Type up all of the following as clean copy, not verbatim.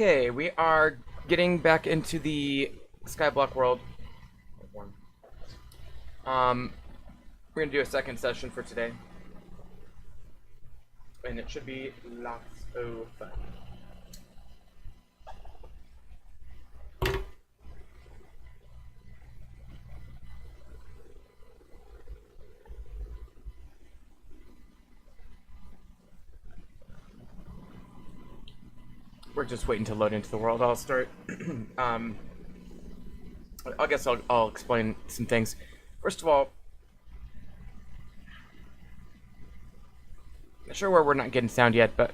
Okay, we are getting back into the Skyblock world. Um, we're gonna do a second session for today, and it should be lots of fun. We're just waiting to load into the world. I'll start. um, I guess I'll explain some things. First of all, not sure where we're not getting sound yet, but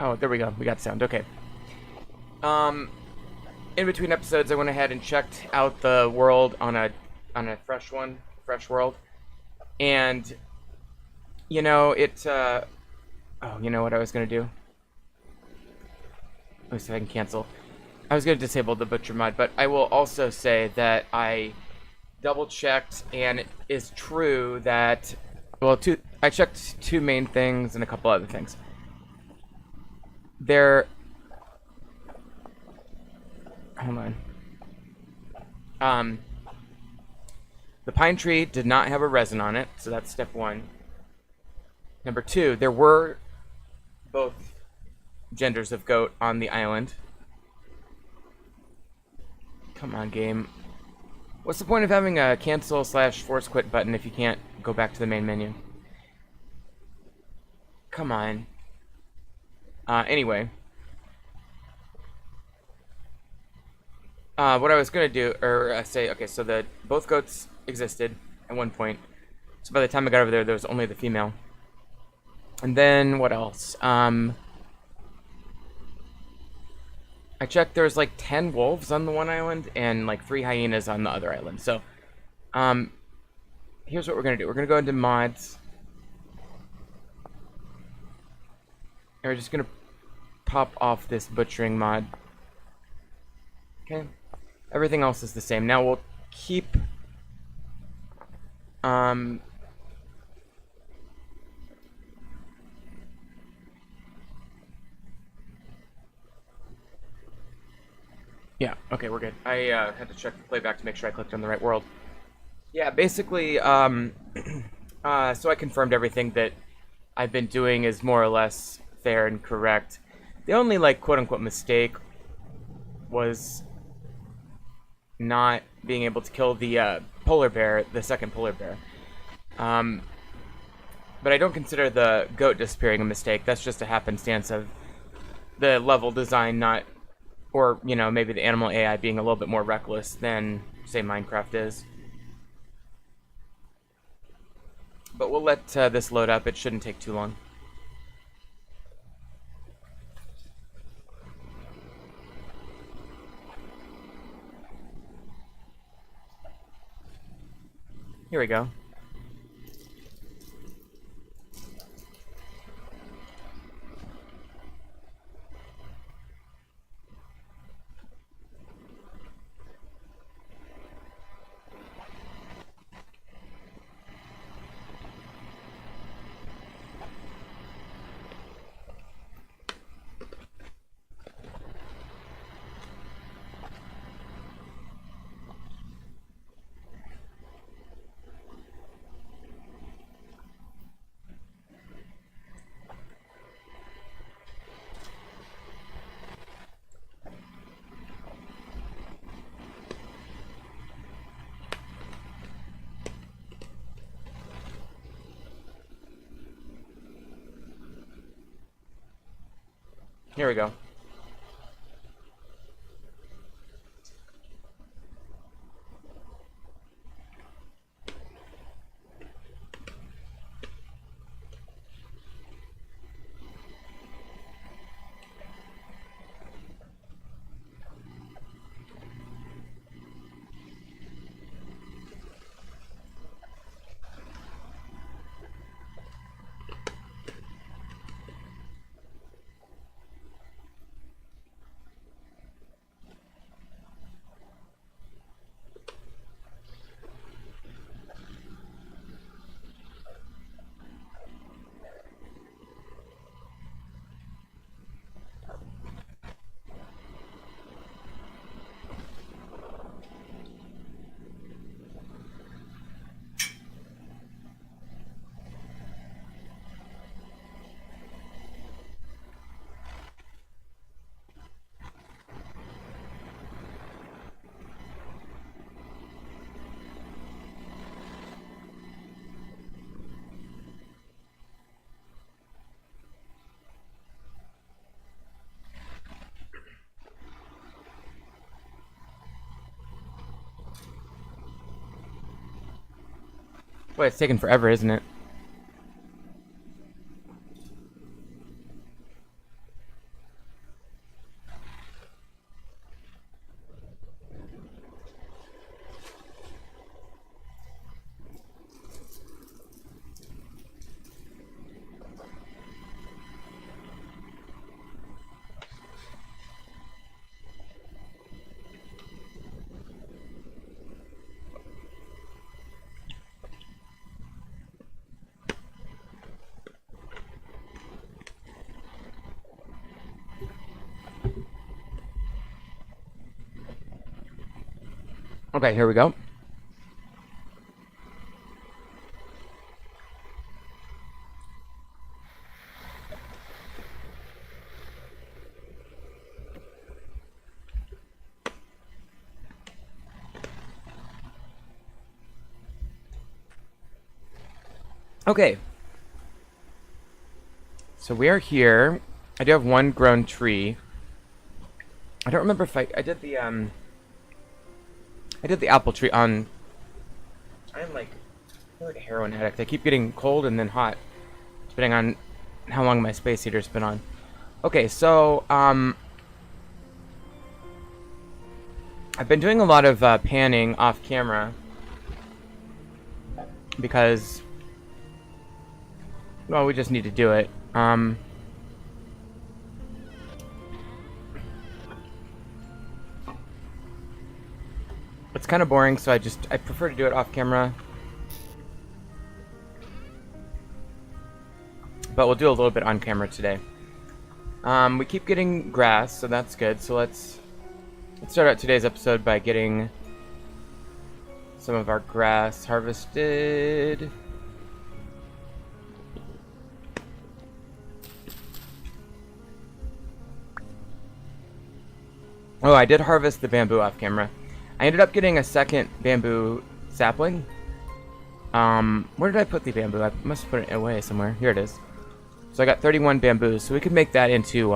oh, there we go. We got sound. Okay. Um, in between episodes, I went ahead and checked out the world on a fresh world, and you know it. Oh, you know what I was gonna do? Let me see if I can cancel. I was gonna disable the butcher mod, but I will also say that I double checked, and it is true that I checked two main things and a couple other things. Hold on. The pine tree did not have a resin on it, so that's step one. Number two, there were both genders of goat on the island. Come on, game. What's the point of having a cancel/force quit button if you can't go back to the main menu? Come on. Anyway. What I was gonna do, or say, okay, so both goats existed at one point. So by the time I got over there was only the female. And then, what else? I checked, there's like 10 wolves on the one island and like 3 hyenas on the other island. So, here's what we're gonna do. We're gonna go into mods. And we're just gonna pop off this butchering mod. Okay. Everything else is the same. Now we'll keep, yeah, okay, we're good. I had to check the playback to make sure I clicked on the right world. Yeah, basically, so I confirmed everything that I've been doing is more or less fair and correct. The only, like, quote-unquote mistake was not being able to kill the polar bear, the second polar bear. But I don't consider the goat disappearing a mistake. That's just a happenstance of the level design not... Or, you know, maybe the animal AI being a little bit more reckless than, say, Minecraft is. But we'll let this load up. It shouldn't take too long. Here we go. Here we go. Boy, it's taking forever, isn't it? Okay, here we go. Okay. So we are here. I do have one grown tree. I don't remember if I did the apple tree on. I'm like a heroin addict. I keep getting cold and then hot, depending on how long my space heater's been on. Okay, so I've been doing a lot of panning off camera because, well, we just need to do it. It's kind of boring, so I prefer to do it off camera. But we'll do a little bit on camera today. We keep getting grass, so that's good. So let's start out today's episode by getting some of our grass harvested. Oh, I did harvest the bamboo off camera. I ended up getting a second bamboo sapling. Where did I put the bamboo? I must have put it away somewhere. Here it is. So I got 31 bamboos, so we could make that into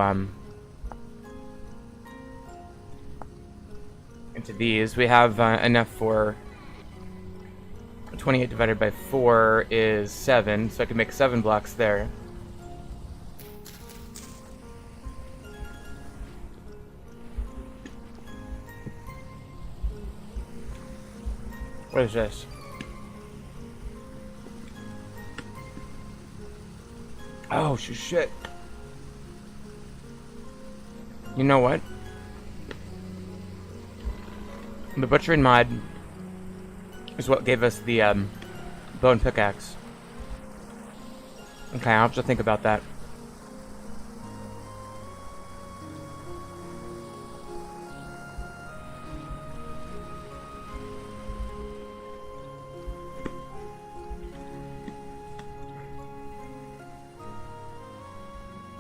these. We have enough for 28 divided by 4 is 7, so I could make 7 blocks there. What is this? Oh, shit. You know what? The butchering mod is what gave us the bone pickaxe. Okay, I'll have to think about that.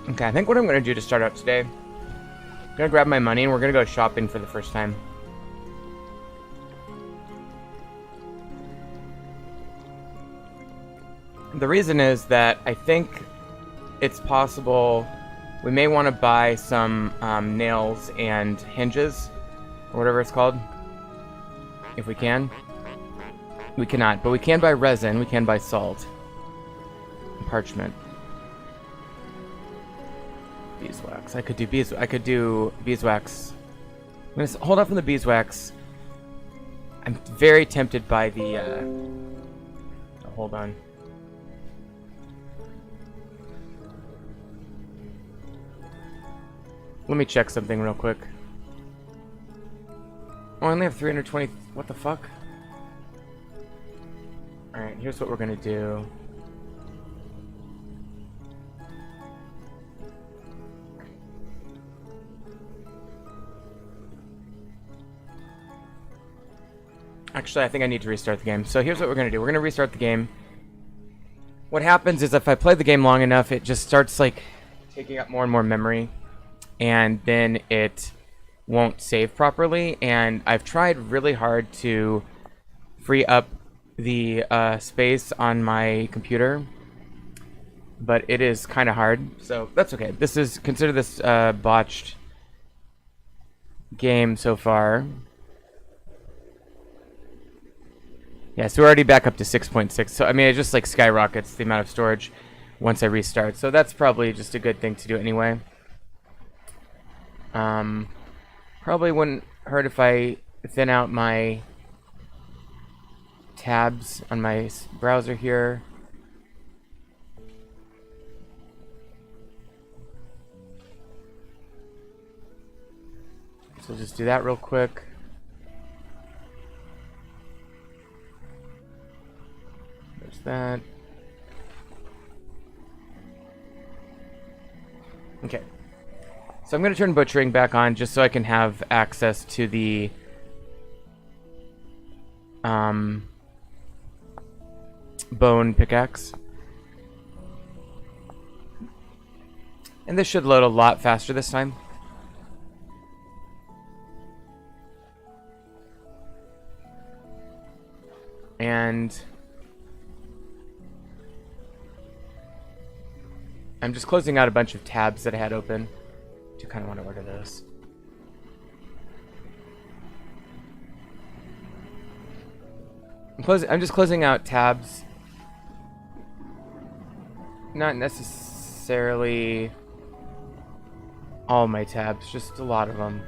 Okay, I think what I'm going to do to start out today, I'm going to grab my money and we're going to go shopping for the first time. The reason is that I think it's possible we may want to buy some nails and hinges, or whatever it's called, if we can. We cannot, but we can buy resin, we can buy salt, and parchment. Beeswax. I could do beeswax. I'm gonna hold off on the beeswax. I'm very tempted by the. Oh, hold on. Let me check something real quick. Oh, I only have 320. What the fuck? All right, here's what we're gonna do. Actually, I think I need to restart the game. So here's what we're going to do. We're going to restart the game. What happens is if I play the game long enough, it just starts like taking up more and more memory. And then it won't save properly. And I've tried really hard to free up the space on my computer. But it is kind of hard. So that's okay. Consider this botched game so far. Yeah, so we're already back up to 6.6. So, I mean, it just, like, skyrockets the amount of storage once I restart. So that's probably just a good thing to do anyway. Probably wouldn't hurt if I thin out my tabs on my browser here. So just do that real quick. There's that. Okay. So I'm going to turn butchering back on just so I can have access to the bone pickaxe. And this should load a lot faster this time. And I'm just closing out a bunch of tabs that I had open. I do kind of want to order those. I'm just closing out tabs. Not necessarily all my tabs, just a lot of them.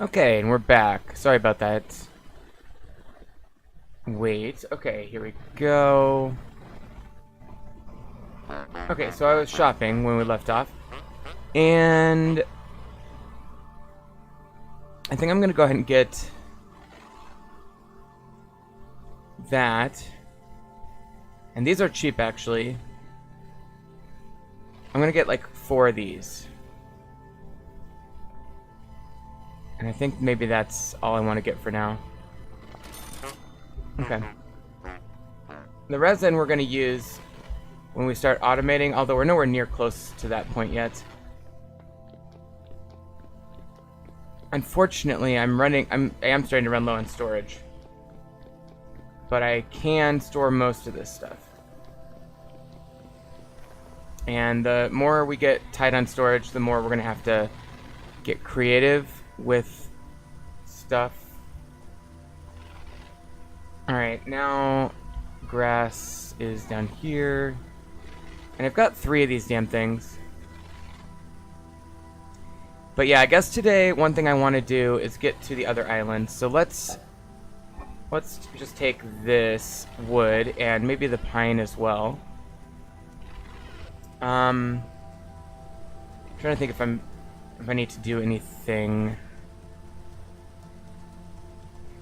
Okay, and we're back. Sorry about that. Wait. Okay, here we go. Okay, so I was shopping when we left off. And I think I'm going to go ahead and get that. And these are cheap, actually. I'm going to get like 4 of these. And I think maybe that's all I want to get for now. Okay. The resin we're going to use when we start automating, although we're nowhere near close to that point yet. Unfortunately, I am starting to run low on storage. But I can store most of this stuff. And the more we get tight on storage, the more we're going to have to get creative with stuff. Alright, now grass is down here. And I've got 3 of these damn things. But yeah, I guess today one thing I want to do is get to the other island. So let's just take this wood and maybe the pine as well. I'm trying to think if I need to do anything.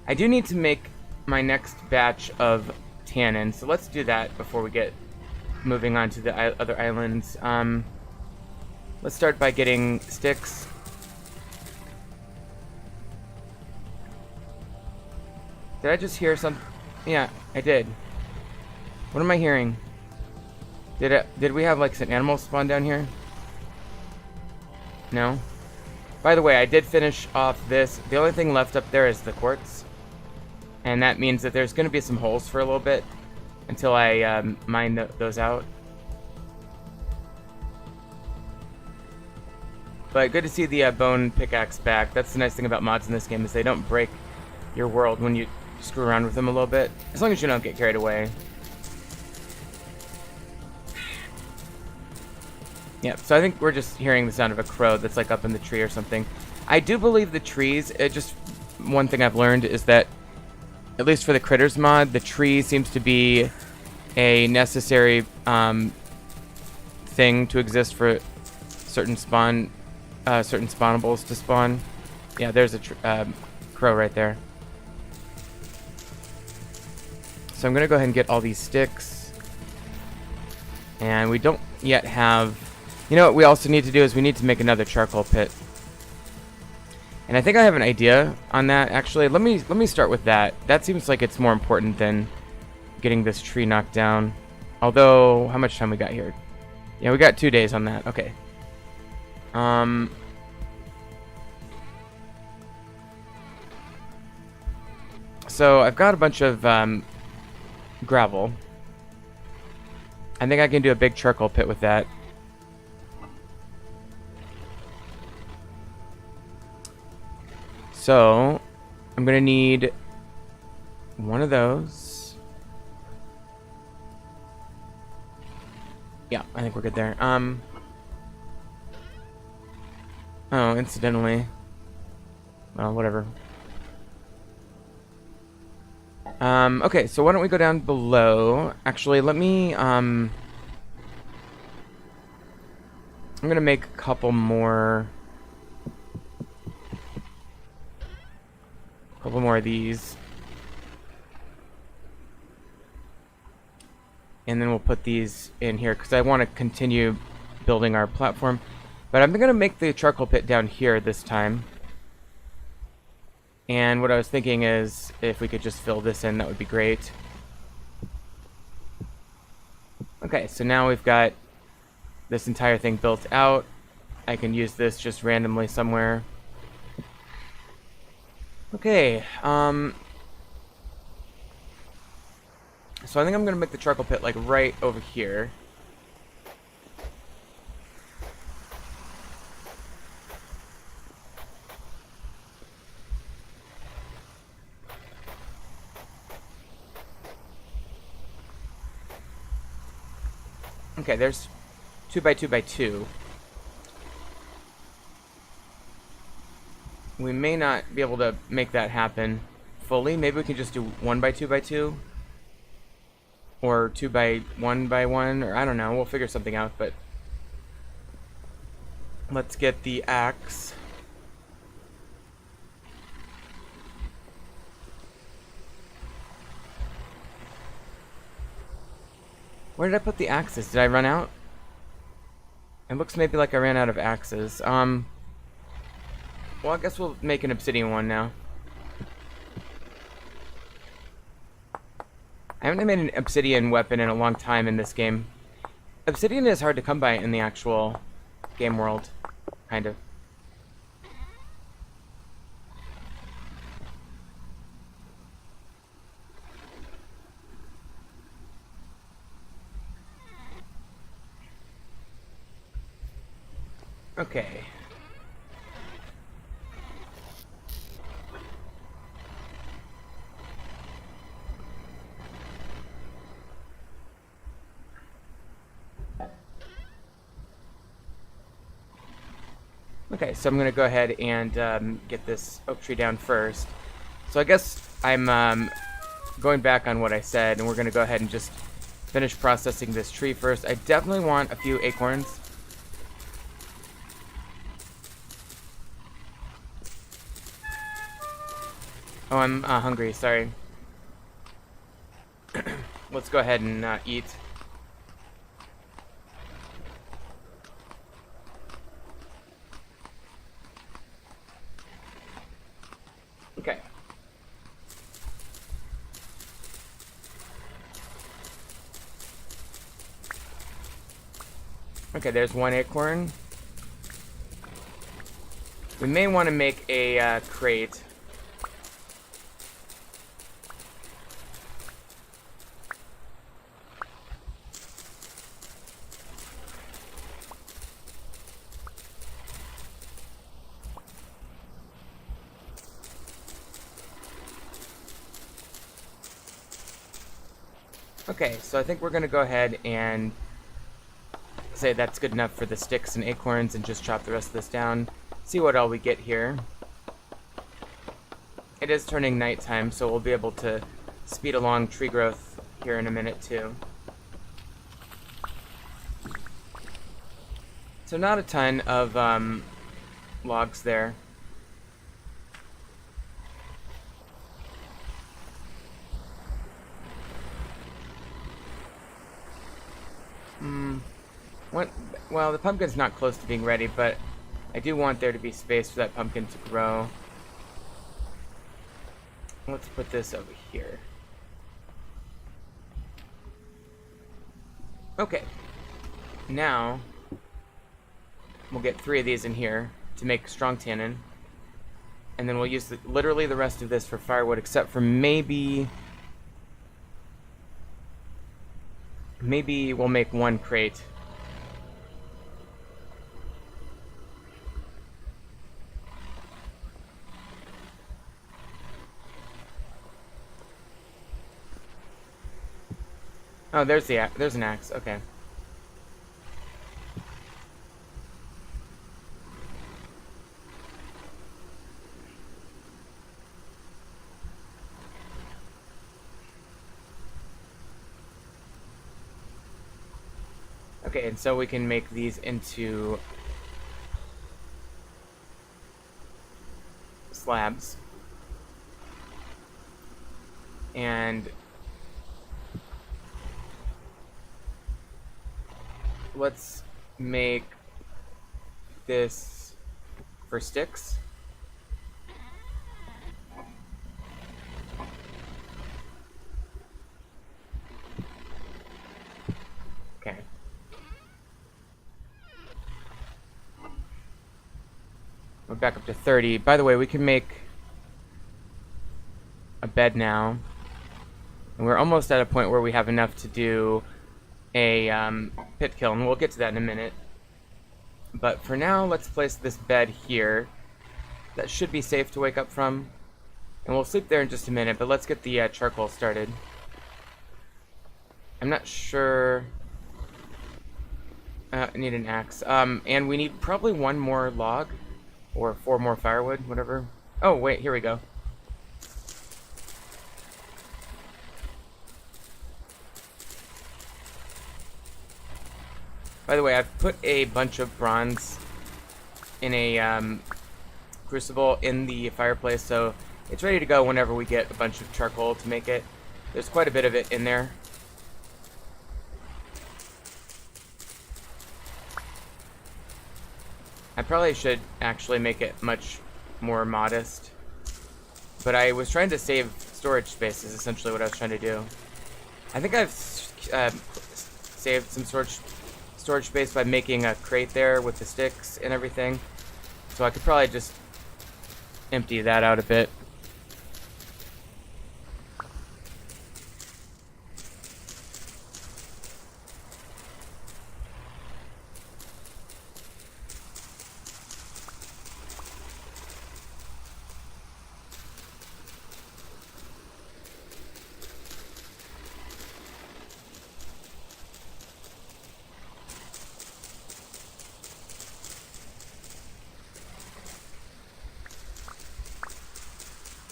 I do need to make my next batch of tannin, so let's do that before we get moving on to the other islands. Let's start by getting sticks. Did I just hear something? Yeah, I did. What am I hearing? Did we have like some animals spawn down here? No? By the way, I did finish off this. The only thing left up there is the quartz. And that means that there's going to be some holes for a little bit until I mine those out. But good to see the bone pickaxe back. That's the nice thing about mods in this game, is they don't break your world when you screw around with them a little bit. As long as you don't get carried away. Yeah, so I think we're just hearing the sound of a crow that's like up in the tree or something. I do believe the trees, just one thing I've learned is that, at least for the critters mod, the tree seems to be a necessary thing to exist for certain spawnables to spawn. Yeah, there's a crow right there. So I'm gonna go ahead and get all these sticks. And we don't yet have... You know what we also need to do is we need to make another charcoal pit. And I think I have an idea on that, actually. Let me start with that. That seems like it's more important than getting this tree knocked down. Although, how much time we got here? Yeah, we got 2 days on that. Okay. So I've got a bunch of gravel. I think I can do a big charcoal pit with that. So I'm gonna need one of those. Yeah, I think we're good there. Oh, incidentally. Well, whatever. Okay, so why don't we go down below? Actually, let me, I'm gonna make a couple more of these. And then we'll put these in here, because I want to continue building our platform. But I'm gonna make the charcoal pit down here this time. And what I was thinking is, if we could just fill this in, that would be great. Okay, so now we've got this entire thing built out. I can use this just randomly somewhere. Okay, so I think I'm gonna make the charcoal pit like right over here. Okay, there's 2 by 2 by 2. We may not be able to make that happen fully. Maybe we can just do 1 by 2 by 2. Or 2 by 1 by 1, or I don't know. We'll figure something out, but let's get the axe. Where did I put the axes? Did I run out? It looks maybe like I ran out of axes. Well, I guess we'll make an obsidian one now. I haven't made an obsidian weapon in a long time in this game. Obsidian is hard to come by in the actual game world, kind of. Okay. Okay, so I'm going to go ahead and get this oak tree down first. So I guess I'm going back on what I said, and we're going to go ahead and just finish processing this tree first. I definitely want a few acorns. Oh, I'm hungry, sorry. Let's go ahead and eat. Okay. Okay, there's one acorn. We may want to make a crate. Okay, so I think we're gonna go ahead and say that's good enough for the sticks and acorns and just chop the rest of this down. See what all we get here. It is turning nighttime, so we'll be able to speed along tree growth here in a minute too. So not a ton of logs there. Well, the pumpkin's not close to being ready, but I do want there to be space for that pumpkin to grow. Let's put this over here. Okay. Now, we'll get 3 of these in here to make strong tannin. And then we'll use literally the rest of this for firewood, except for maybe we'll make 1 crate. Oh, there's an axe. Okay. Okay, and so we can make these into slabs. And let's make this for sticks. Okay. We're back up to 30. By the way, we can make a bed now. And we're almost at a point where we have enough to do a pit kiln. We'll get to that in a minute. But for now, let's place this bed here. That should be safe to wake up from. And we'll sleep there in just a minute, but let's get the charcoal started. I'm not sure... I need an axe. And we need probably 1 more log. Or 4 more firewood, whatever. Oh, wait, here we go. By the way, I've put a bunch of bronze in a crucible in the fireplace, so it's ready to go whenever we get a bunch of charcoal to make it. There's quite a bit of it in there. I probably should actually make it much more modest. But I was trying to save storage space is essentially what I was trying to do. I think I've saved some storage space by making a crate there with the sticks and everything. So I could probably just empty that out a bit.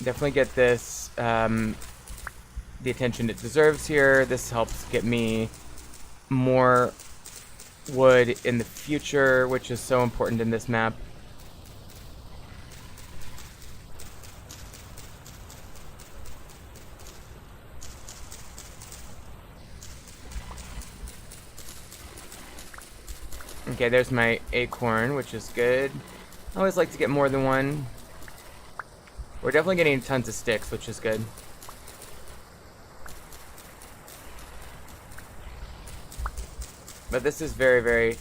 Definitely get this the attention it deserves here. This helps get me more wood in the future, which is so important in this map. Okay, there's my acorn, which is good. I always like to get more than 1. We're definitely getting tons of sticks, which is good. But this is very, very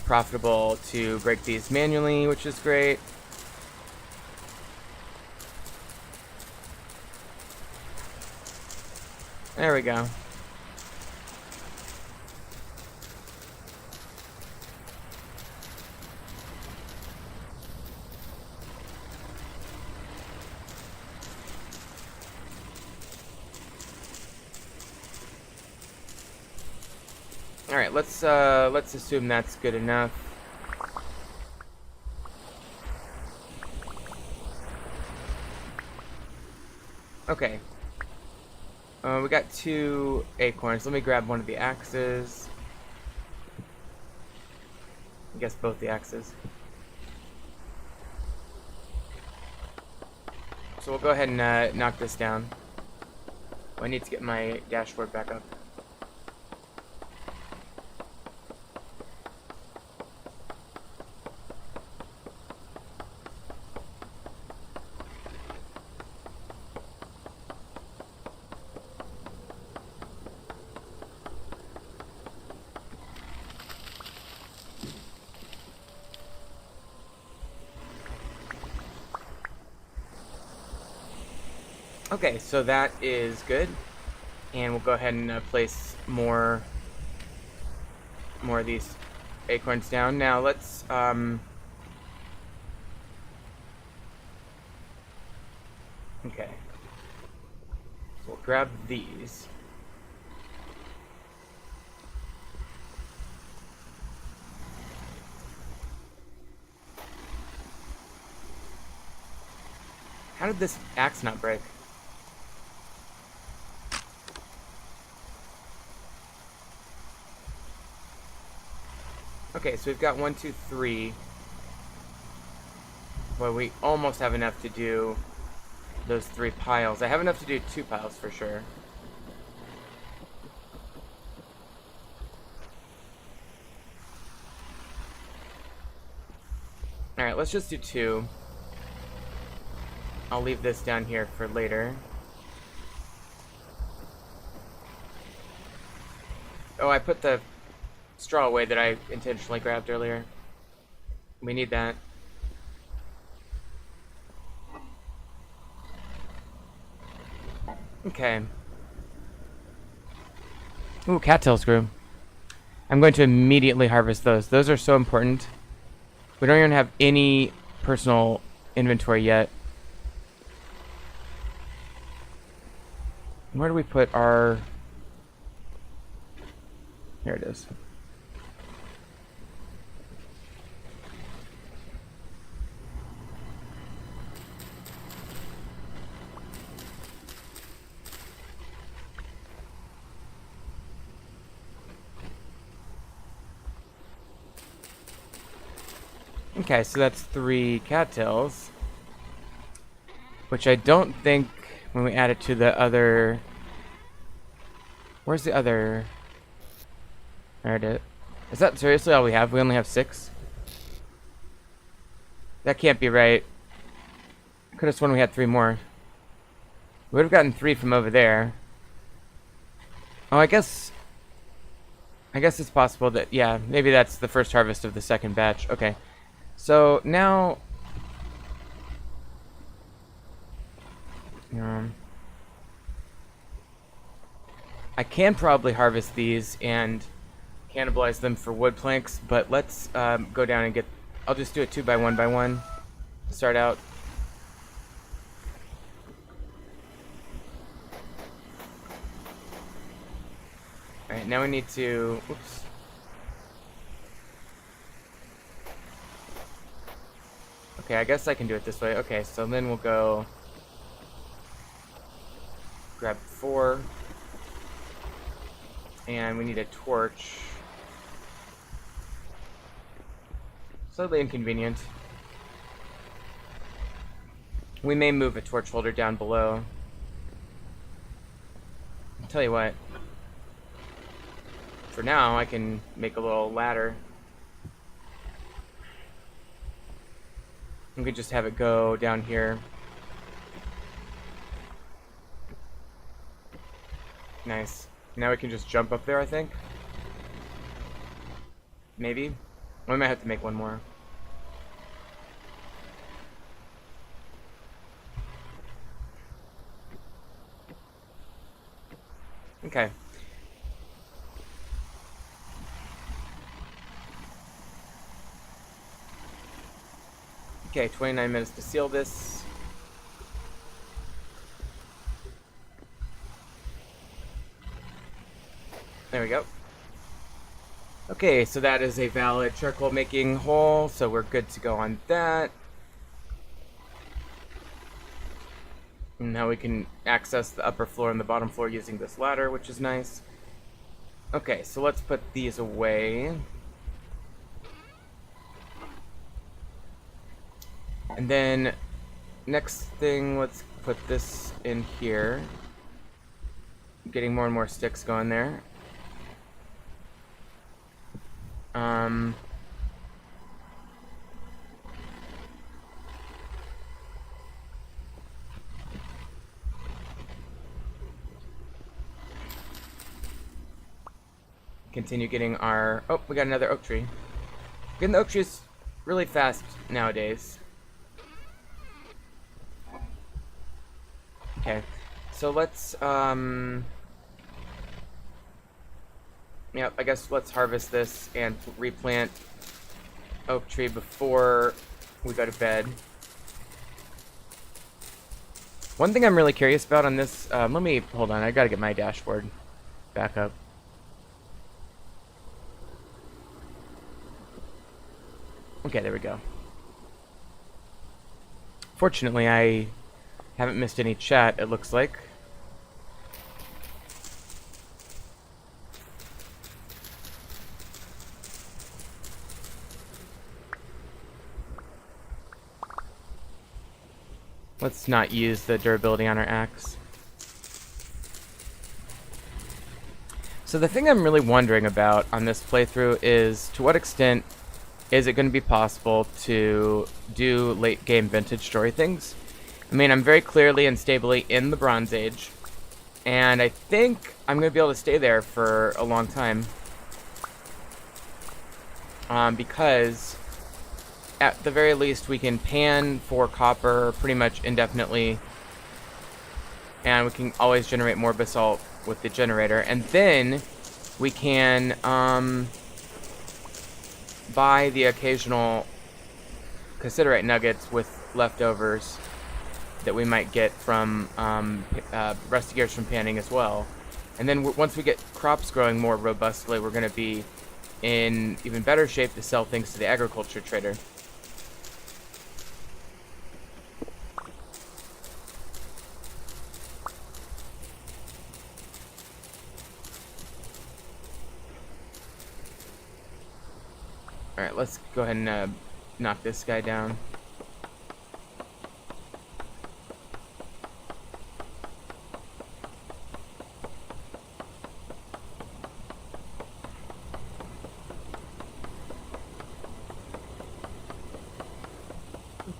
profitable to break these manually, which is great. There we go. All right, let's assume that's good enough. Okay. We got 2 acorns. Let me grab one of the axes. I guess both the axes. So we'll go ahead and knock this down. I need to get my dashboard back up. Okay, so that is good, and we'll go ahead and place more of these acorns down. Now let's okay, so we'll grab these. How did this axe not break? Okay, so we've got 1, 2, 3. Well, we almost have enough to do those 3 piles. I have enough to do 2 piles for sure. Alright, let's just do 2. I'll leave this down here for later. Oh, I put the straw away that I intentionally grabbed earlier. We need that. Okay. Ooh, cattails grew. I'm going to immediately harvest those. Those are so important. We don't even have any personal inventory yet. Where do we put our... Here it is. Okay, so that's 3 cattails, which I don't think when we add it to the other... Where's the other... There it is. Is that seriously all we have? We only have 6? That can't be right. I could have sworn we had 3 more. We would have gotten 3 from over there. Oh, I guess it's possible that, yeah, maybe that's the first harvest of the second batch. Okay. So now, I can probably harvest these and cannibalize them for wood planks, but let's go down and get, I'll just do it 2 by 1 by 1. Start out. Alright, now we need to, oops. Okay, I guess I can do it this way. Okay, so then we'll go grab 4. And we need a torch. Slightly inconvenient. We may move a torch holder down below. I'll tell you what. For now, I can make a little ladder. We could just have it go down here. Nice. Now we can just jump up there, I think. Maybe. We might have to make one more. Okay. Okay, 29 minutes to seal this. There we go. Okay, so that is a valid charcoal making hole, so we're good to go on that. And now we can access the upper floor and the bottom floor using this ladder, which is nice. Okay, so let's put these away. And then, next thing, let's put this in here. Getting more and more sticks going there. Continue getting our... Oh, we got another oak tree. Getting the oak trees really fast nowadays. Okay, so let's, yeah, I guess let's harvest this and replant oak tree before we go to bed. One thing I'm really curious about on this, let me, hold on, I gotta get my dashboard back up. Okay, there we go. Fortunately, I haven't missed any chat, it looks like. Let's not use the durability on our axe. So the thing I'm really wondering about on this playthrough is to what extent is it going to be possible to do late game vintage story things? I mean, I'm very clearly and stably in the Bronze Age, and I think I'm going to be able to stay there for a long time. Because at the very least we can pan for copper pretty much indefinitely, and we can always generate more basalt with the generator, and then we can buy the occasional cassiterite nuggets with leftovers that we might get from rusty gears from panning as well. And then once we get crops growing more robustly, we're going to be in even better shape to sell things to the agriculture trader. Alright, let's go ahead and knock this guy down.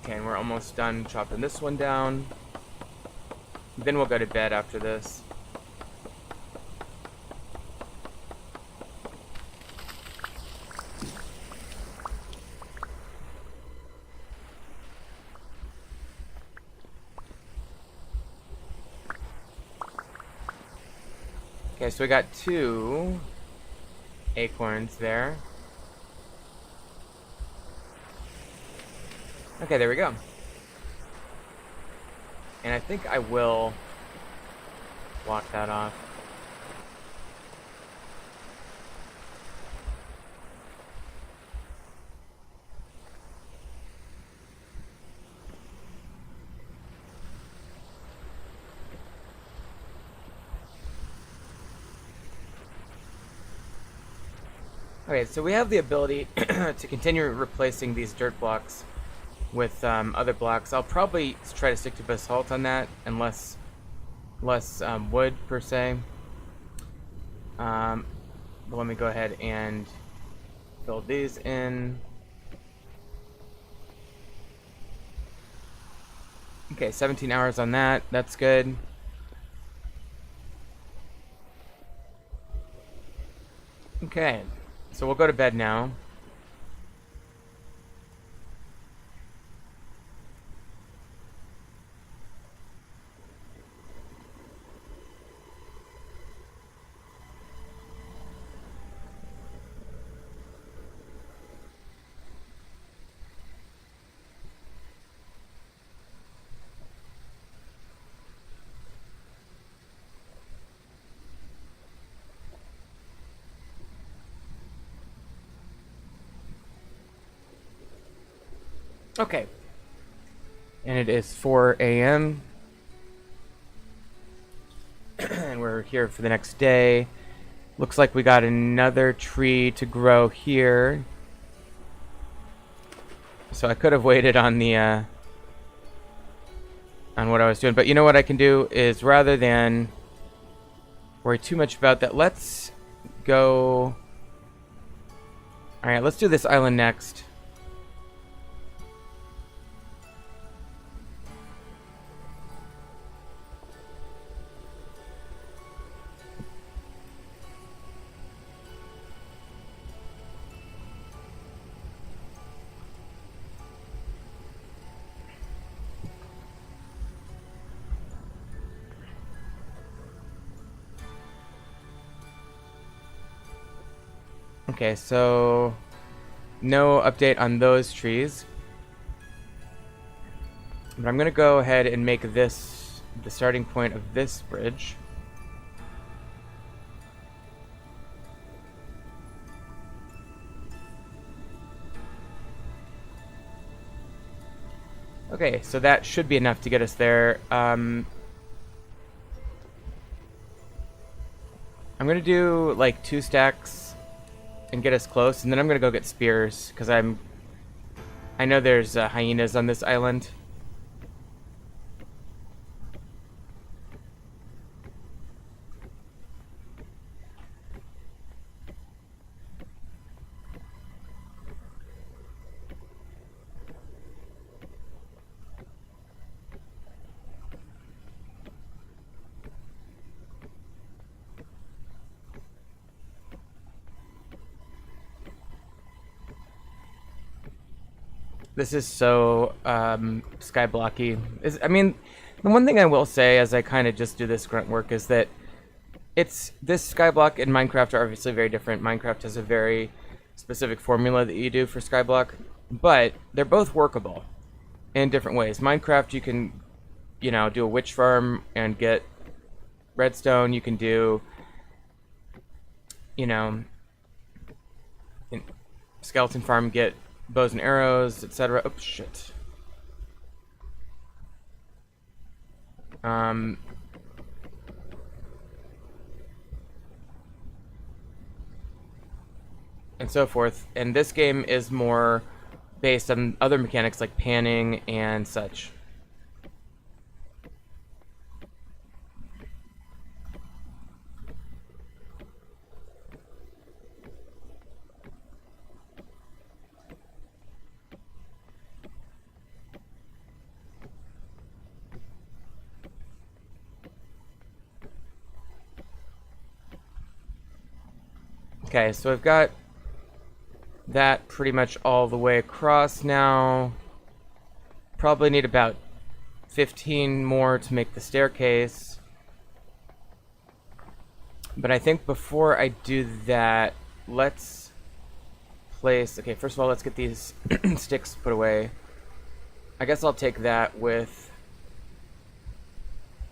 Okay, and we're almost done chopping this one down. Then we'll go to bed after this. Okay, so we got 2 acorns there. Okay, there we go. And I think I will block that off. Okay, so we have the ability to continue replacing these dirt blocks with other blocks. I'll probably try to stick to basalt on that, and less wood per se. But let me go ahead and fill these in. Okay, 17 hours on that. That's good. Okay, so we'll go to bed now. Okay. And it is 4 a.m. and we're here for the next day. Looks like we got another tree to grow here. So I could have waited on the on what I was doing, but you know what I can do is, rather than worry too much about that, let's go. All right, let's do this island next. Okay, so no update on those trees. But I'm gonna go ahead and make this the starting point of this bridge. Okay, so that should be enough to get us there. I'm gonna do like 2 stacks and get us close, and then I'm gonna go get spears because I know there's hyenas on this island. This is so skyblocky. I mean, the one thing I will say as I kind of just do this grunt work is that this skyblock and Minecraft are obviously very different. Minecraft has a very specific formula that you do for skyblock, but they're both workable in different ways. Minecraft, you can, do a witch farm and get redstone. You can do, skeleton farm, get bows and arrows, etc. Oh, shit. And so forth. And this game is more based on other mechanics like panning and such. Okay, so I've got that pretty much all the way across now. Probably need about 15 more to make the staircase. But I think before I do that, let's place... Okay, first of all, let's get these sticks put away. I guess I'll take that with...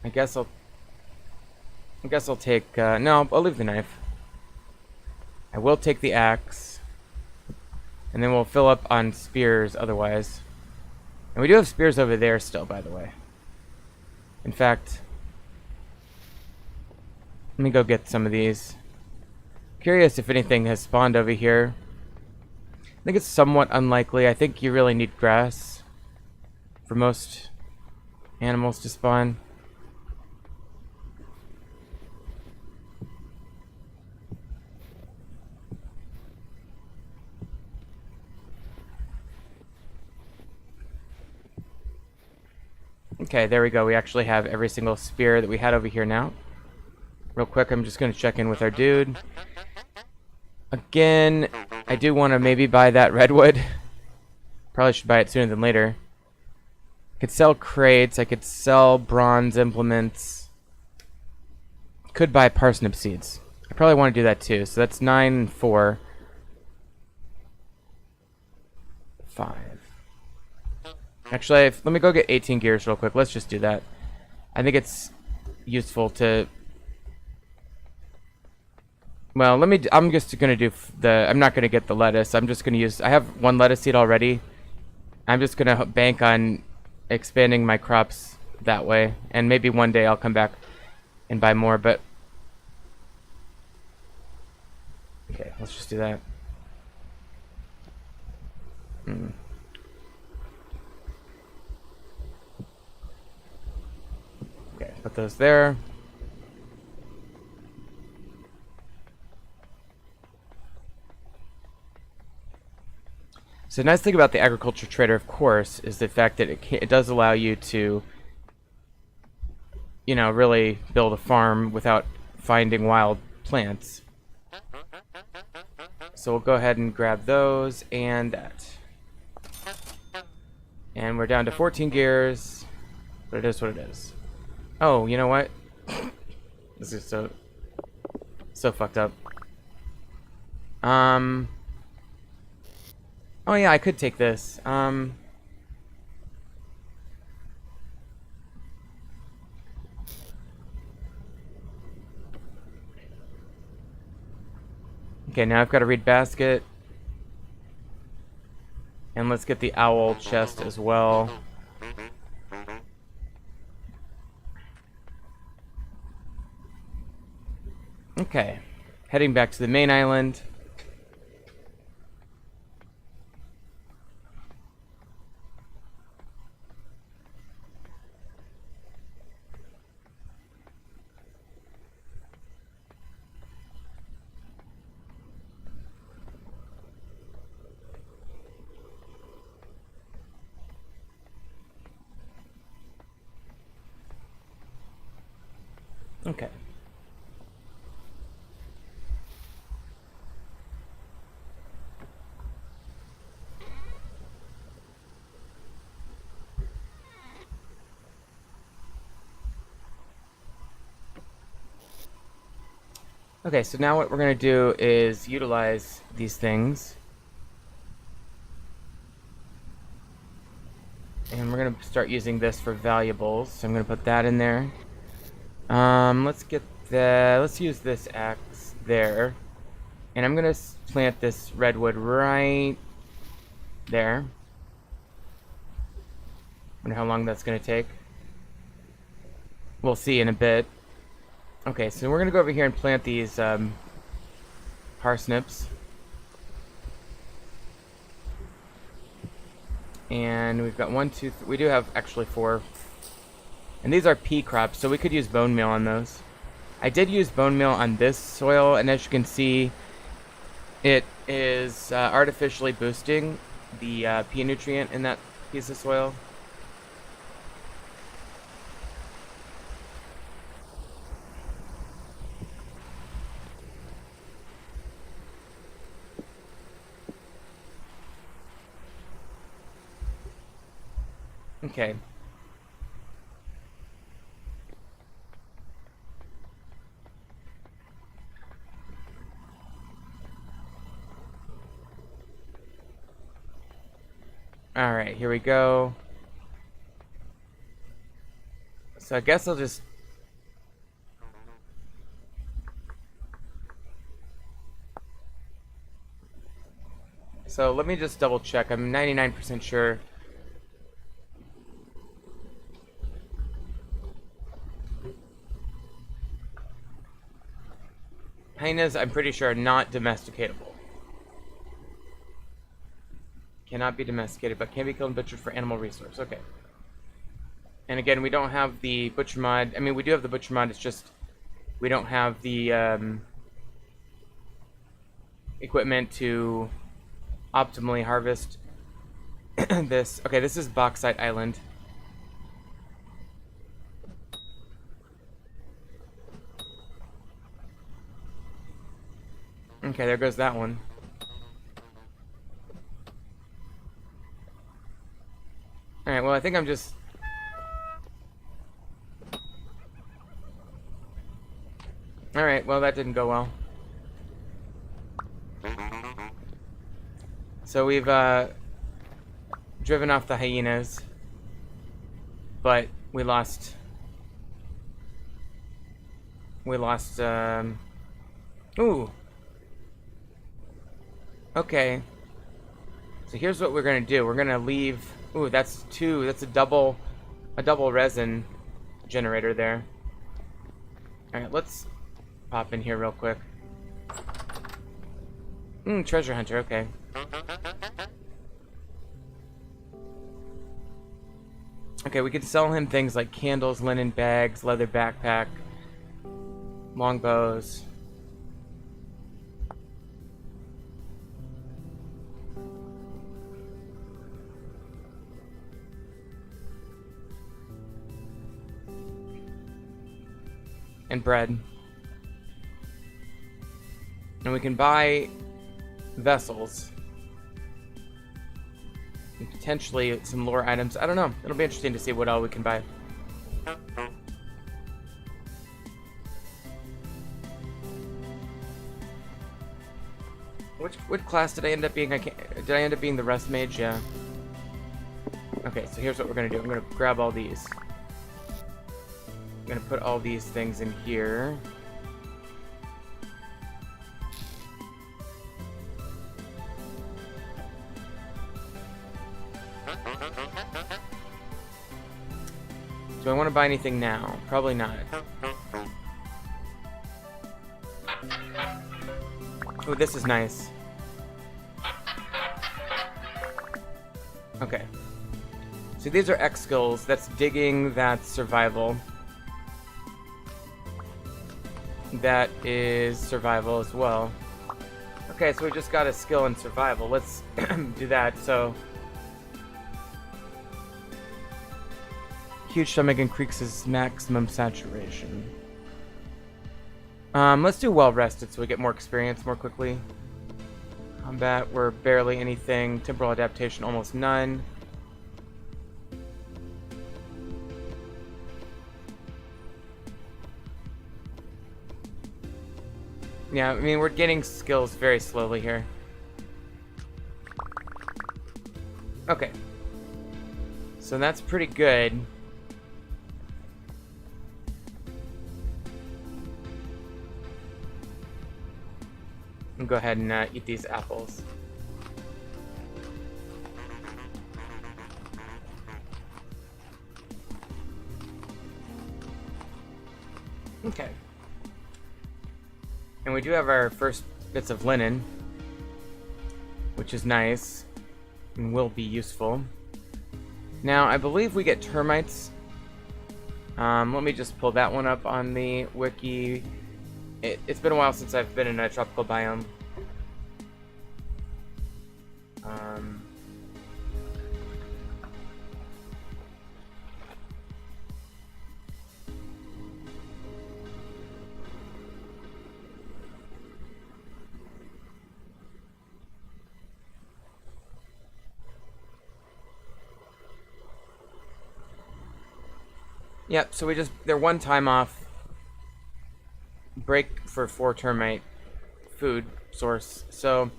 I guess I'll take... no, I'll leave the knife. I will take the axe, and then we'll fill up on spears otherwise. And we do have spears over there still, by the way. In fact, let me go get some of these. Curious if anything has spawned over here. I think it's somewhat unlikely. I think you really need grass for most animals to spawn. Okay, there we go. We actually have every single spear that we had over here now. Real quick, I'm just going to check in with our dude. Again, I do want to maybe buy that redwood. Probably should buy it sooner than later. I could sell crates. I could sell bronze implements. Could buy parsnip seeds. I probably want to do that too. So that's 9 and 4. 5. Actually, let me go get 18 gears real quick. Let's just do that. I think it's useful to... Well, I'm just going to do I'm not going to get the lettuce. I'm just going to use... I have 1 lettuce seed already. I'm just gonna bank on expanding my crops that way, and maybe one day I'll come back and buy more, but okay, let's just do that. Okay, put those there. So the nice thing about the agriculture trader, of course, is the fact that it does allow you to, you know, really build a farm without finding wild plants. So we'll go ahead and grab those and that. And we're down to 14 gears, but it is what it is. Oh, you know what? This is so fucked up. Oh yeah, I could take this. Okay, now I've got to read basket. And let's get the owl chest as well. Okay, heading back to the main island. Okay. Okay, so now what we're going to do is utilize these things. And we're going to start using this for valuables. So I'm going to put that in there. Let's use this axe there. And I'm going to plant this redwood right there. Wonder how long that's going to take. We'll see in a bit. Okay, so we're going to go over here and plant these parsnips. And we've got 1, 2, 3. We do have actually 4. And these are pea crops, so we could use bone meal on those. I did use bone meal on this soil, and as you can see, it is artificially boosting the pea nutrient in that piece of soil. Okay. Alright, here we go. So I guess I'll just... So let me just double check. I'm 99% sure. Hyenas, I'm pretty sure, are not domesticatable. Cannot be domesticated, but can be killed and butchered for animal resource. Okay. And again, we don't have the butcher mod. I mean, we do have the butcher mod. It's just we don't have the equipment to optimally harvest this. Okay, this is Bauxite Island. Okay, there goes that one. Alright, well, I think I'm just... Alright, well, that didn't go well. So we've driven off the hyenas, but we lost... Ooh! Okay. So here's what we're gonna do. We're gonna leave Ooh, that's two. That's a double resin generator there. All right, let's pop in here real quick. Treasure hunter. Okay. Okay, we could sell him things like candles, linen bags, leather backpack, longbows. And bread. And we can buy vessels. And potentially some lore items. I don't know. It'll be interesting to see what all we can buy. What class did I end up being? Did I end up being the rust mage? Yeah. Okay, so here's what we're gonna do. I'm gonna grab all these. I'm gonna put all these things in here. Do I want to buy anything now? Probably not. Oh, this is nice. Okay. So these are X skills. That's digging, that's survival. That is survival as well. Okay, so we just got a skill in survival. Let's do that. So huge stomach increases maximum saturation. Let's do well rested so we get more experience more quickly. Combat, we're barely anything. Temporal adaptation, almost none. Yeah, I mean, we're getting skills very slowly here. Okay. So that's pretty good. I'll go ahead and eat these apples. Okay. And we do have our first bits of linen, which is nice and will be useful. Now, I believe we get termites. Let me just pull that one up on the wiki. It's been a while since I've been in a tropical biome. Yep, so they're one time off. Break for 4 termite food source. So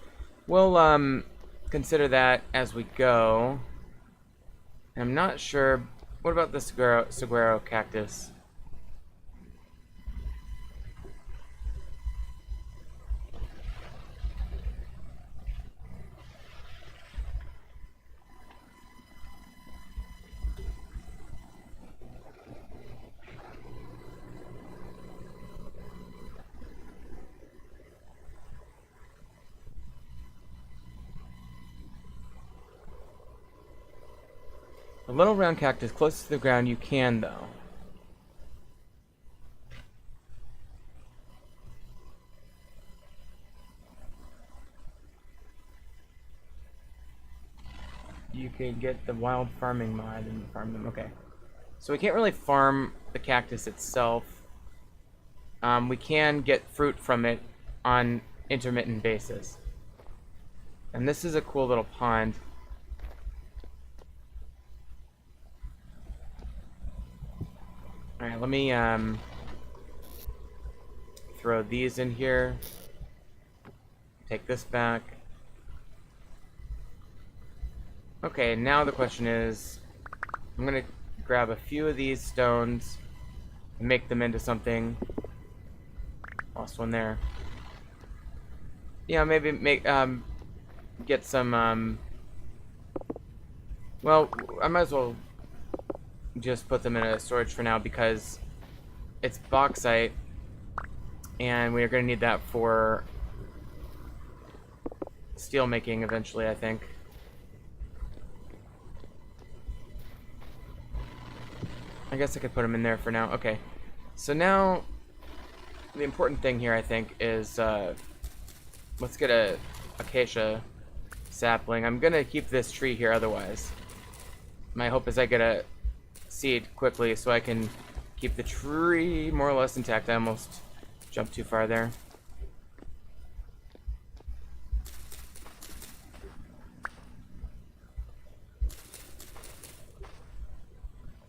we'll consider that as we go. I'm not sure. What about the saguaro cactus? A little round cactus close to the ground you can, though. You can get the wild farming mod and farm them. Okay. So we can't really farm the cactus itself. We can get fruit from it on intermittent basis. And this is a cool little pond. Alright, let me throw these in here. Take this back. Okay, now the question is, I'm gonna grab a few of these stones and make them into something. Lost one there. Yeah, maybe make get some Well, I might as well just put them in a storage for now because it's bauxite, and we're going to need that for steel making eventually, I think. I guess I could put them in there for now. Okay. So now, the important thing here, I think, is let's get a acacia sapling. I'm going to keep this tree here otherwise. My hope is I get a seed quickly so I can keep the tree more or less intact. I almost jumped too far there.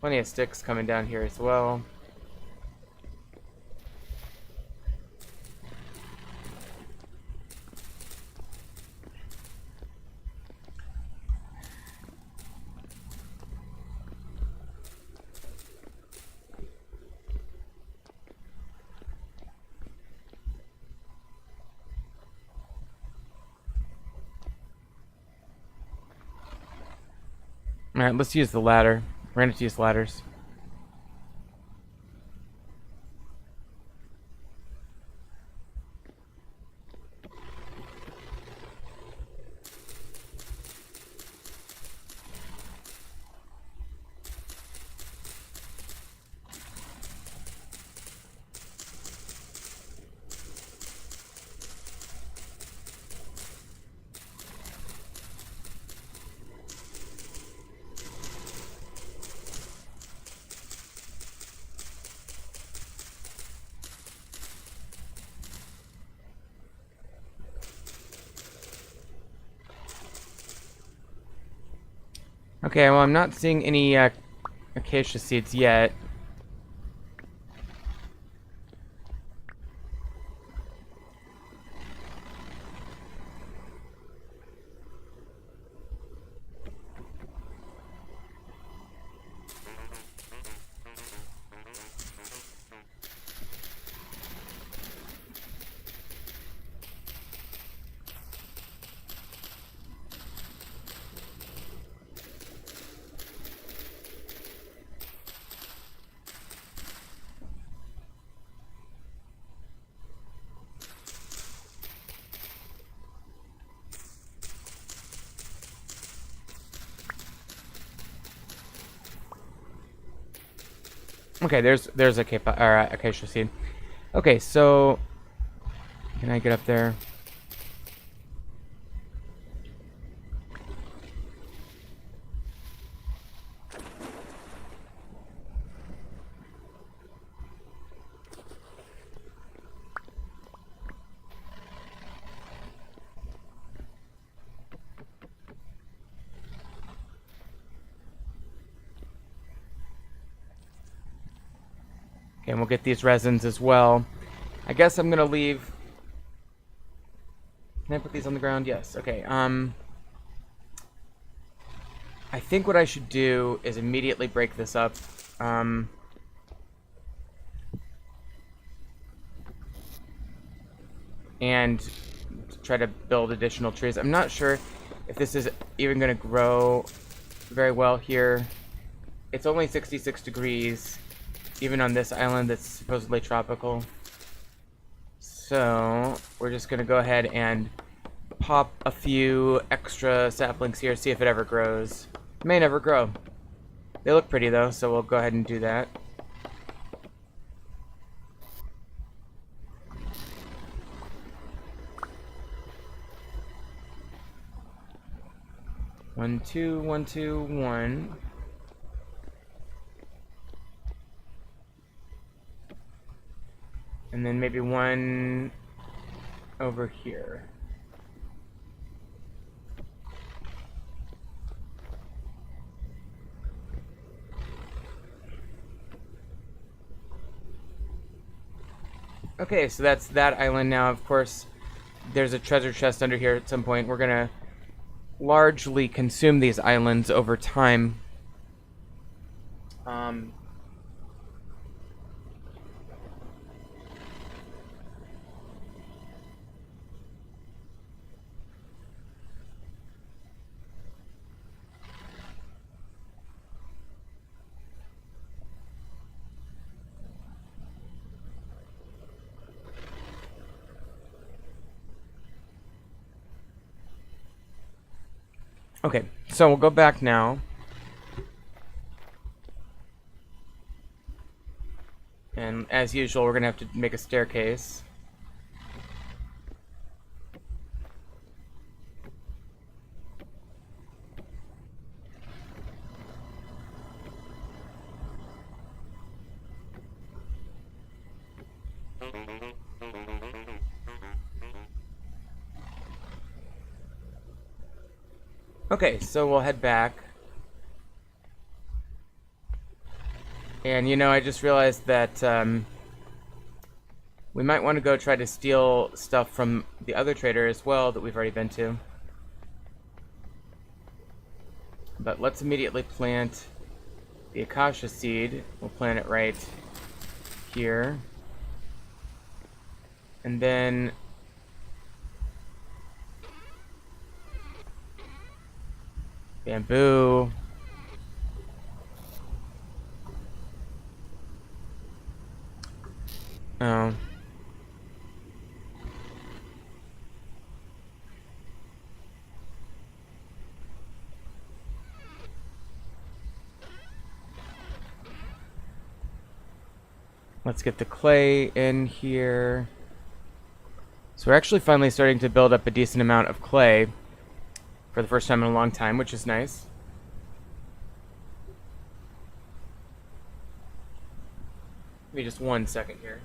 Plenty of sticks coming down here as well. Alright, let's use the ladder. We're going to use ladders. Okay, well, I'm not seeing any acacia seeds yet. Okay, there's a acacia seed. Okay, so can I get up there? Okay, and we'll get these resins as well. I guess I'm gonna leave. Can I put these on the ground? Yes. Okay. I think what I should do is immediately break this up. And try to build additional trees. I'm not sure if this is even going to grow very well here. It's only 66 degrees, even on this island that's supposedly tropical. So we're just going to go ahead and pop a few extra saplings here, see if it ever grows. It may never grow. They look pretty though, so we'll go ahead and do that. One, two, one, two, one. And then maybe one over here. Okay, so that's that island now. Of course, there's a treasure chest under here at some point. We're gonna largely consume these islands over time. Okay, so we'll go back now. And as usual, we're going to have to make a staircase. Okay, so we'll head back. And you know, I just realized that we might want to go try to steal stuff from the other trader as well that we've already been to. But let's immediately plant the Akasha seed. We'll plant it right here. And then bamboo. Oh. Let's get the clay in here. So we're actually finally starting to build up a decent amount of clay for the first time in a long time, which is nice. Give me just 1 second here.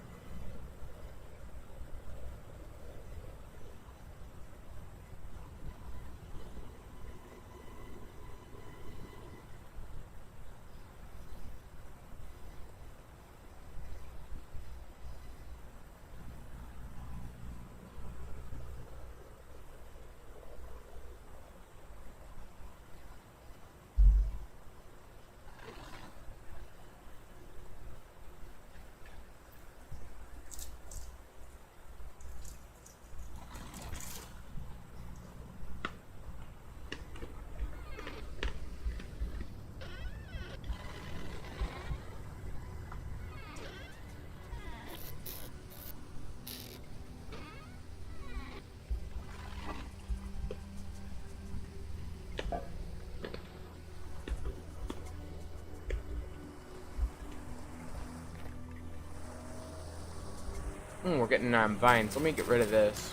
We're getting vines. Let me get rid of this.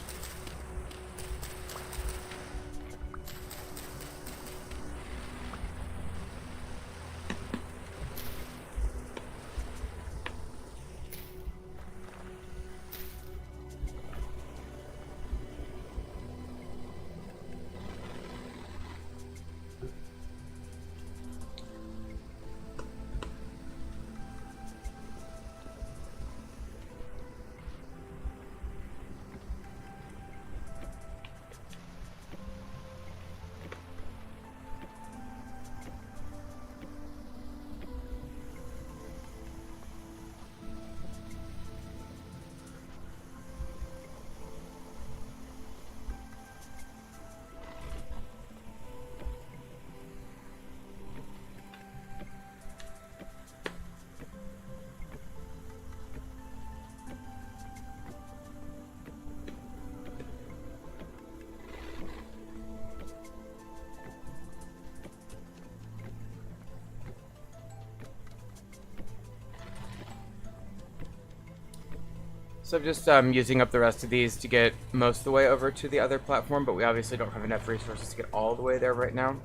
So I'm just using up the rest of these to get most of the way over to the other platform, but we obviously don't have enough resources to get all the way there right now.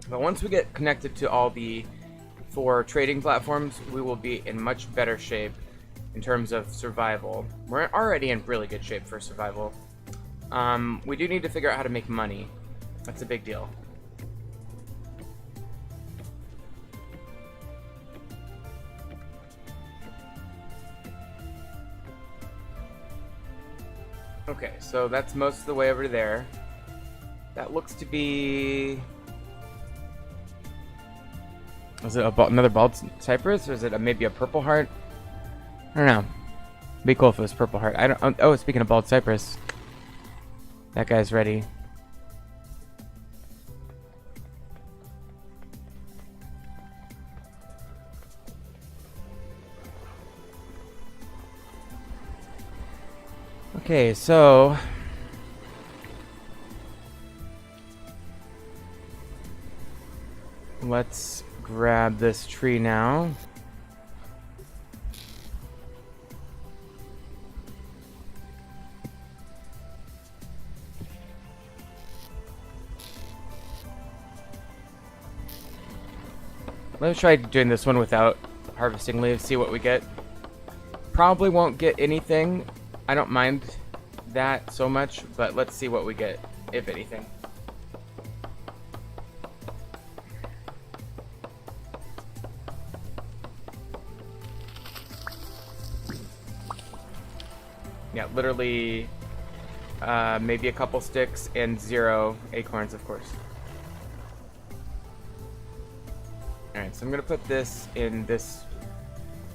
But once we get connected to all the 4 trading platforms, we will be in much better shape in terms of survival. We're already in really good shape for survival. We do need to figure out how to make money. That's a big deal. Okay, so that's most of the way over there. That looks to be... Is it another bald cypress, or is it maybe a purple heart? I don't know. It'd be cool if it was purple heart. I don't. Oh, speaking of bald cypress, that guy's ready. Okay, so let's grab this tree now. Let's try doing this one without harvesting leaves, see what we get. Probably won't get anything. I don't mind that so much, but let's see what we get, if anything. Yeah, literally maybe a couple sticks and 0 acorns, of course. Alright, so I'm going to put this in this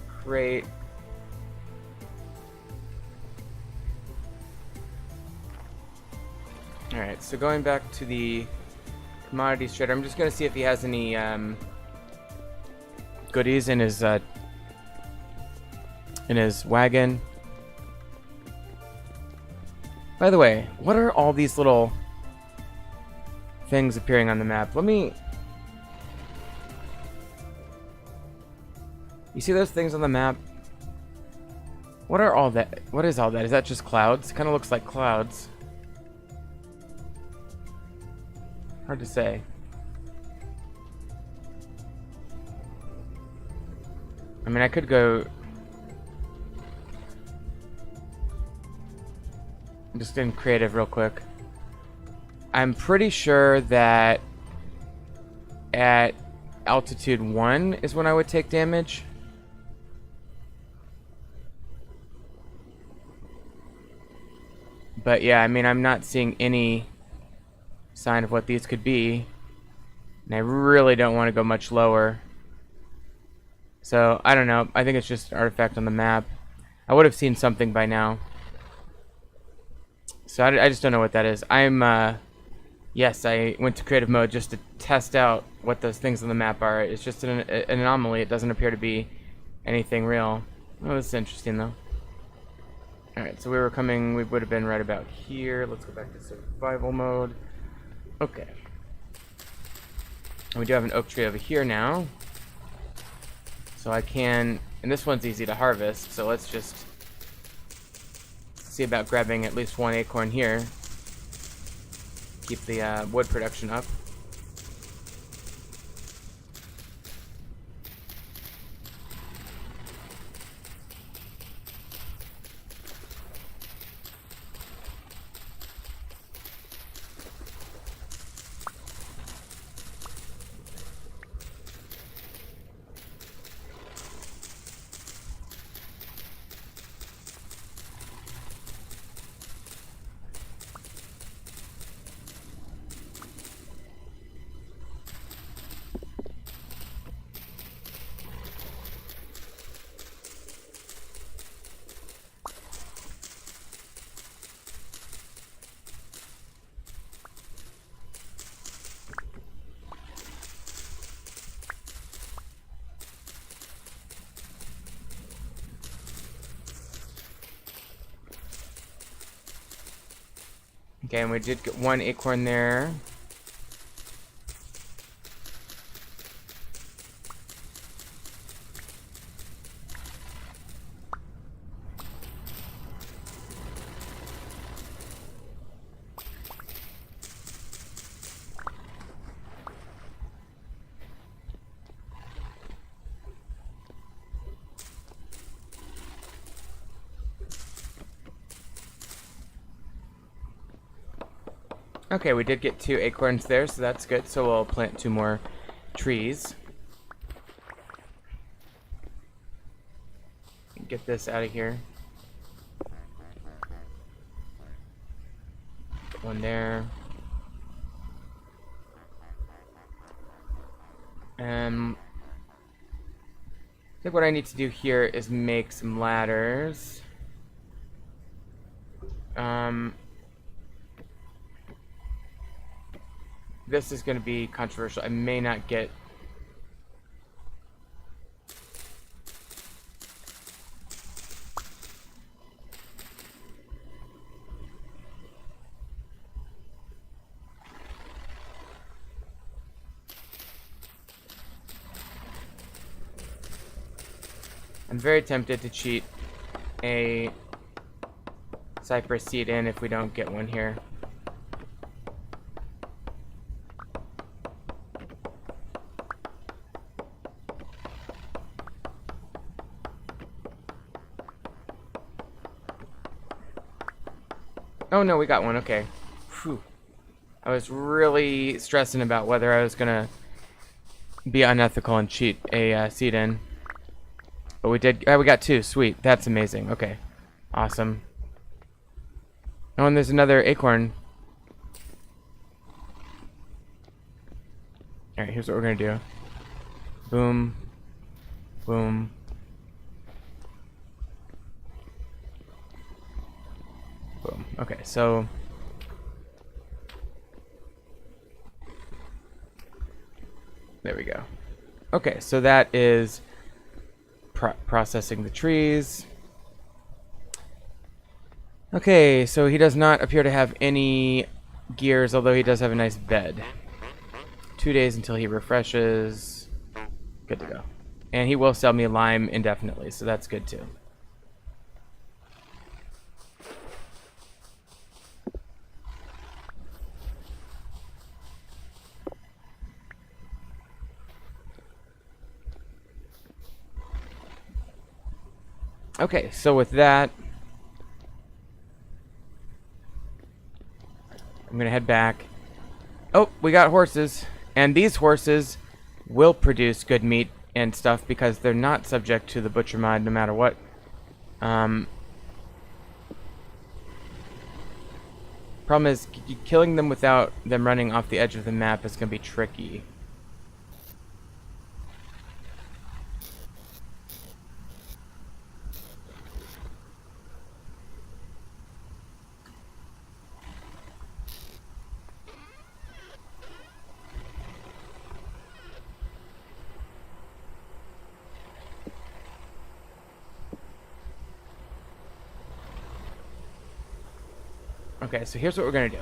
crate. Alright, so going back to the commodities trader, I'm just going to see if he has any goodies in his wagon. By the way, what are all these little things appearing on the map? Let me... You see those things on the map? What are all that? What is all that? Is that just clouds? It kind of looks like clouds. Hard to say. I mean, I could go... Just in creative real quick. I'm pretty sure that at altitude 1 is when I would take damage. But yeah, I mean, I'm not seeing any sign of what these could be. And I really don't want to go much lower. So, I don't know. I think it's just an artifact on the map. I would have seen something by now. So, I just don't know what that is. Yes, I went to creative mode just to test out what those things on the map are. It's just an anomaly. It doesn't appear to be anything real. Oh, this is interesting, though. Alright, so we would have been right about here. Let's go back to survival mode. Okay. And we do have an oak tree over here now. So I can, and this one's easy to harvest, so let's just see about grabbing at least 1 acorn here. Keep the wood production up. Okay, and we did get 1 acorn there. Okay, we did get 2 acorns there, so that's good. So we'll plant 2 more trees. Get this out of here. Put 1 there. I think what I need to do here is make some ladders. This is going to be controversial. I may not get... I'm very tempted to cheat a cypress seed in if we don't get one here. Oh no, we got one. Okay. Whew. I was really stressing about whether I was gonna be unethical and cheat a seed in. But we did. We got two. Sweet. That's amazing. Okay. Awesome. Oh, and there's another acorn. Alright, here's what we're gonna do. Boom. Boom. Boom. Okay, so... there we go. Okay, so that is processing the trees. Okay, so he does not appear to have any gears, although he does have a nice bed. 2 days until he refreshes. Good to go. And he will sell me lime indefinitely, so that's good too. Okay, so with that, I'm gonna head back. Oh, we got horses. And these horses will produce good meat and stuff because they're not subject to the butcher mod no matter what. Problem is, killing them without them running off the edge of the map is gonna be tricky. Okay, so here's what we're gonna do.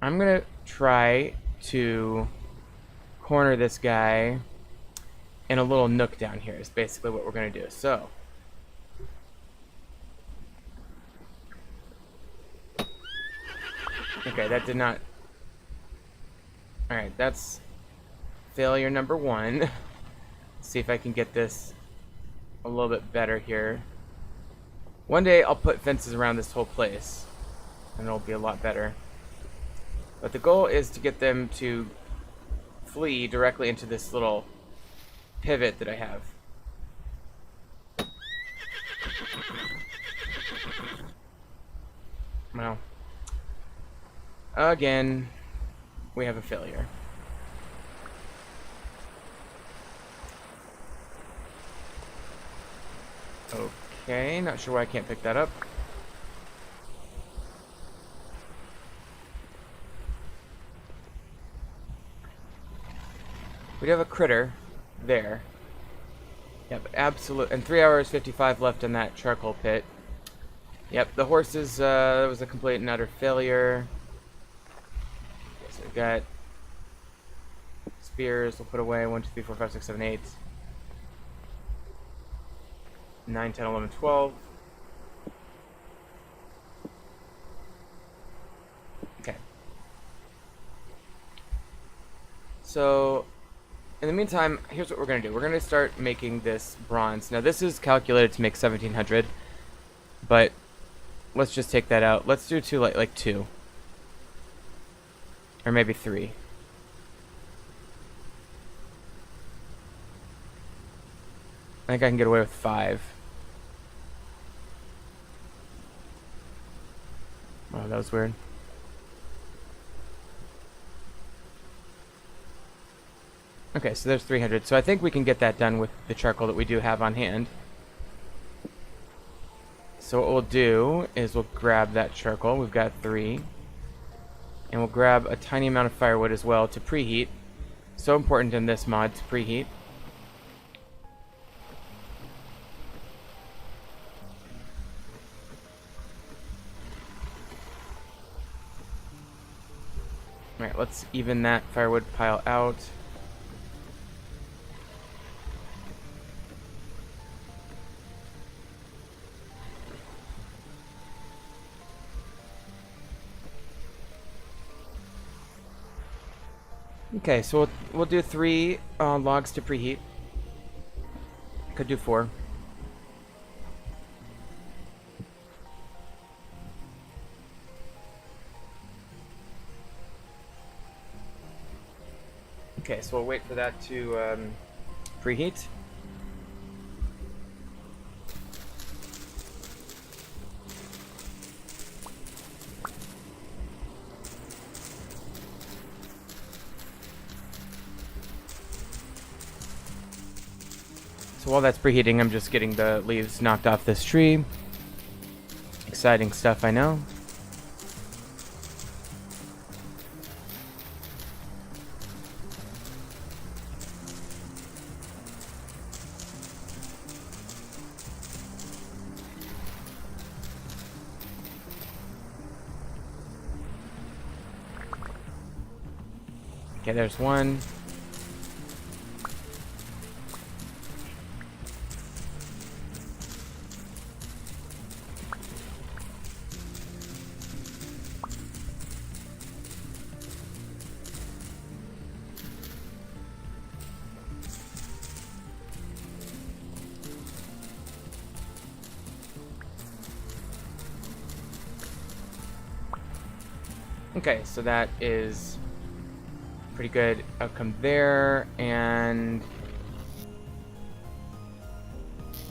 I'm gonna try to corner this guy in a little nook down here is basically what we're gonna do. So okay, that did not. Alright, that's failure number one. Let's see if I can get this a little bit better here. One day I'll put fences around this whole place and it'll be a lot better. But the goal is to get them to flee directly into this little pivot that I have. Well, again, we have a failure. Okay, not sure why I can't pick that up. We do have a critter there. Yep, absolute. And 3 hours 55 left in that charcoal pit. Yep, the horses, that was a complete and utter failure. Okay, so we've got spears, we'll put away 1, 2, 3, 4, 5, 6, 7, 8. 9, 10, 11, 12. Okay. So, in the meantime, here's what we're going to do. We're going to start making this bronze. Now, this is calculated to make 1700, but let's just take that out. Let's do two, like 2. Or maybe 3. I think I can get away with 5. Oh, that was weird. Okay, so there's 300. So I think we can get that done with the charcoal that we do have on hand. So what we'll do is we'll grab that charcoal. We've got 3. And we'll grab a tiny amount of firewood as well to preheat. So important in this mod to preheat. Alright, let's even that firewood pile out. Okay, so we'll do 3 logs to preheat. Could do 4. Okay, so we'll wait for that to preheat. So while that's preheating, I'm just getting the leaves knocked off this tree. Exciting stuff, I know. Okay, there's one. Okay, so that is pretty good outcome there, and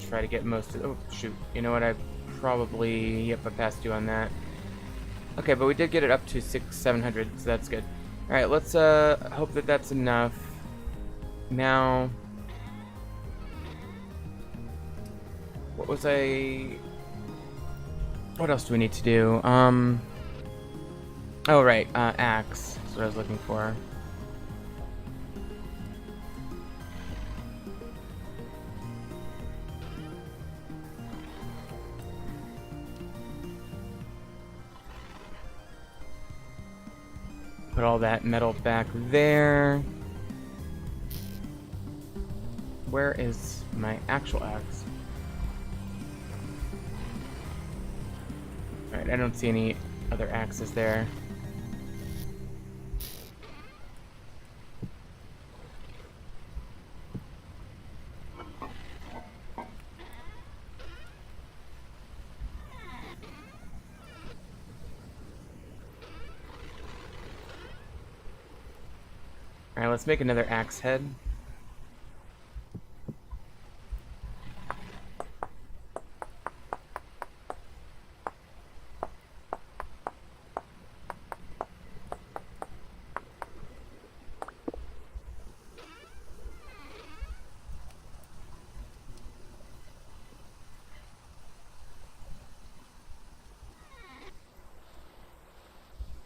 try to get most of... Oh, shoot. You know what? I probably... Yep, I passed you on that. Okay, but we did get it up to 700, so that's good. Alright, let's hope that that's enough. Now... What was I... What else do we need to do? Oh, right, axe. That's what I was looking for. Put all that metal back there. Where is my actual axe? Alright, I don't see any other axes there. Alright, let's make another axe head.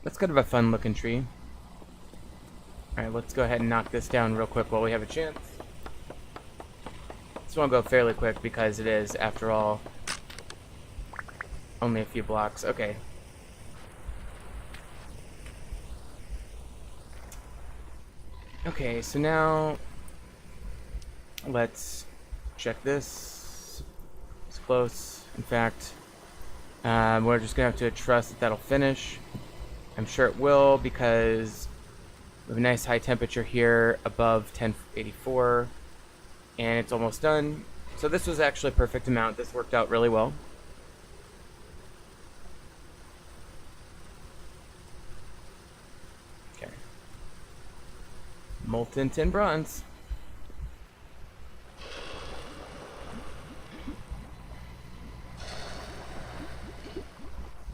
That's kind of a fun looking tree. Alright, let's go ahead and knock this down real quick while we have a chance. This one will go fairly quick because it is, after all, only a few blocks. Okay. Okay, so now let's check this. It's close. In fact, we're just gonna have to trust that that'll finish. I'm sure it will because we have a nice high temperature here above 1084 and it's almost done. So this was actually a perfect amount. This worked out really well. Okay. Molten tin bronze.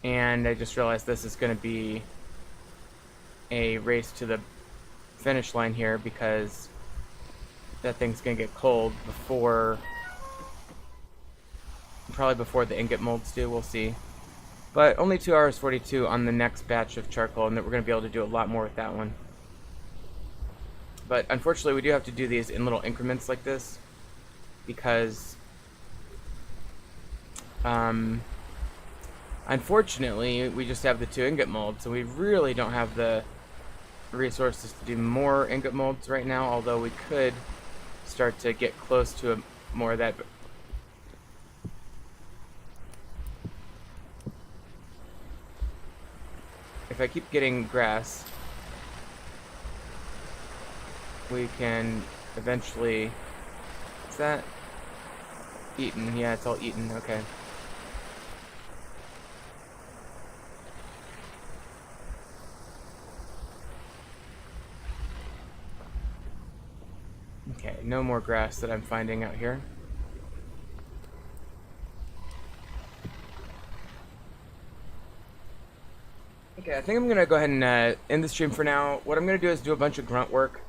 And I just realized this is going to be a race to the finish line here because that thing's going to get cold before, probably before the ingot molds do, we'll see. But only 2 hours 42 on the next batch of charcoal, and that we're going to be able to do a lot more with that one. But unfortunately we do have to do these in little increments like this because unfortunately we just have the 2 ingot molds, so we really don't have the resources to do more ingot molds right now, although we could start to get close to more of that. If I keep getting grass, we can eventually... Is that... eaten? Yeah, it's all eaten. Okay. Okay, no more grass that I'm finding out here. Okay, I think I'm gonna go ahead and end the stream for now. What I'm gonna do is do a bunch of grunt work,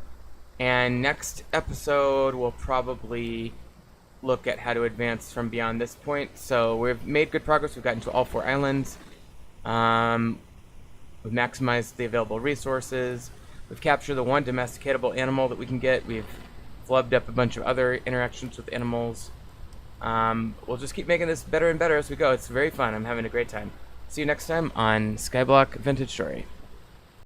and next episode we'll probably look at how to advance from beyond this point. So we've made good progress. We've gotten to all 4 islands. We've maximized the available resources. We've captured the 1 domesticatable animal that we can get. We've flubbed up a bunch of other interactions with animals. We'll just keep making this better and better as we go. It's very fun. I'm having a great time. See you next time on Skyblock Vintage Story.